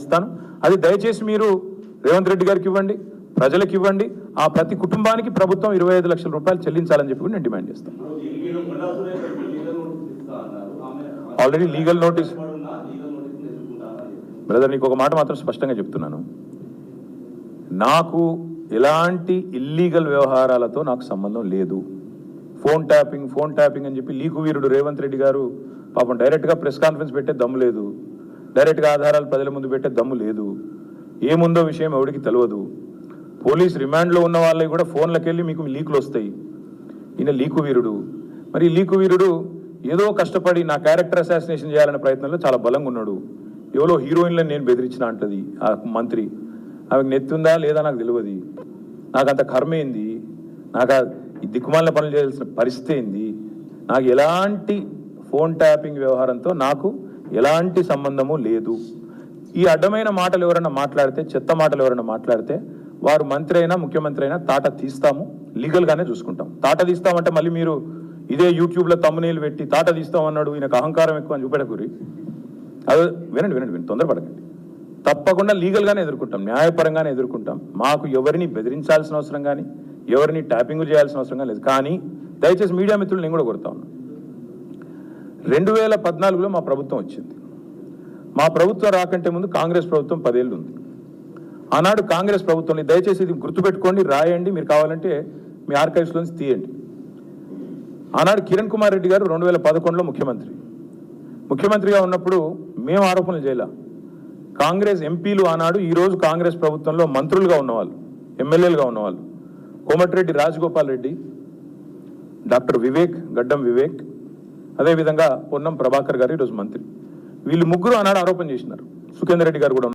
ఇస్తాను. అది దయచేసి మీరు రేవంత్ రెడ్డి గారికి ఇవ్వండి, ప్రజలకు ఇవ్వండి. ఆ ప్రతి కుటుంబానికి ప్రభుత్వం 25 లక్షల రూపాయలు చెల్లించాలని చెప్పి నేను డిమాండ్ చేస్తాను. Already legal notice. బ్రదర్, నీకు ఒక మాట మాత్రం స్పష్టంగా చెప్తున్నాను. నాకు ఎలాంటి ఇల్లీగల్ వ్యవహారాలతో నాకు సంబంధం లేదు. ఫోన్ ట్యాపింగ్ అని చెప్పి లీకు వీరుడు రేవంత్ రెడ్డి గారు పాపం డైరెక్ట్గా ప్రెస్ కాన్ఫరెన్స్ పెట్టే దమ్ము లేదు, డైరెక్ట్గా ఆధారాలు ప్రజల ముందు పెట్టే దమ్ము లేదు. ఏముందో విషయం ఎవరికి తెలియదు. పోలీస్ రిమాండ్లో ఉన్న వాళ్ళకి కూడా ఫోన్లకు వెళ్ళి మీకు లీకులు వస్తాయి. ఈయన లీకు వీరుడు. మరి లీకు వీరుడు ఏదో కష్టపడి నా క్యారెక్టర్ అసాసినేషన్ చేయాలనే ప్రయత్నంలో చాలా బలంగా ఉన్నాడు. ఎవరో హీరోయిన్లను నేను బెదిరించిన అంటది ఆ మంత్రి. ఆమెకు నెత్తుందా లేదా నాకు తెలియదు. నాకు అంత కర్మ ఏంది, నాకు ఈ దిక్కుమాలిన పనులు చేయాల్సిన పరిస్థితి ఏంది. నాకు ఎలాంటి ఫోన్ ట్యాపింగ్ వ్యవహారంతో నాకు ఎలాంటి సంబంధము లేదు. ఈ అడ్డమైన మాటలు ఎవరైనా మాట్లాడితే, చెత్త మాటలు ఎవరైనా మాట్లాడితే వారు మంత్రి అయినా ముఖ్యమంత్రి అయినా తాట తీస్తాము, లీగల్గానే చూసుకుంటాం. తాట తీస్తామంటే మళ్ళీ మీరు ఇదే యూట్యూబ్లో తమ్మునీళ్ళు పెట్టి తాట తీస్తామన్నాడు, ఈయనకు అహంకారం ఎక్కువ అని చూపెడకూరి. అదే వినండి, తొందరపడకండి. తప్పకుండా లీగల్గానే ఎదుర్కొంటాం, న్యాయపరంగానే ఎదుర్కొంటాం. మాకు ఎవరిని బెదిరించాల్సిన అవసరం కానీ ఎవరిని ట్యాపింగ్ చేయాల్సిన అవసరం కానీ లేదు. కానీ దయచేసి మీడియా మిత్రులు నేను కూడా కొడతా ఉన్నాను. 2014లో మా ప్రభుత్వం వచ్చింది. మా ప్రభుత్వం రాకంటే ముందు కాంగ్రెస్ ప్రభుత్వం 10 ఏళ్ళు ఉంది. ఆనాడు కాంగ్రెస్ ప్రభుత్వం, దయచేసి ఇది గుర్తుపెట్టుకోండి, రాయండి, మీరు కావాలంటే మీ ఆర్కైవ్స్లోంచి తీయండి. ఆనాడు కిరణ్ కుమార్ రెడ్డి గారు 2011లో ముఖ్యమంత్రిగా ఉన్నప్పుడు మేము ఆరోపణలు చేయాల. కాంగ్రెస్ ఎంపీలు ఆనాడు ఈరోజు కాంగ్రెస్ ప్రభుత్వంలో మంత్రులుగా ఉన్నవాళ్ళు, ఎమ్మెల్యేలుగా ఉన్నవాళ్ళు, కోమటిరెడ్డి రాజగోపాల్ రెడ్డి, డాక్టర్ గడ్డం వివేక్, అదేవిధంగా పొన్నం ప్రభాకర్ గారు ఈరోజు మంత్రి. వీళ్ళు ముగ్గురు ఆనాడు ఆరోపణ చేసినారు. సుఖేందర్ రెడ్డి గారు కూడా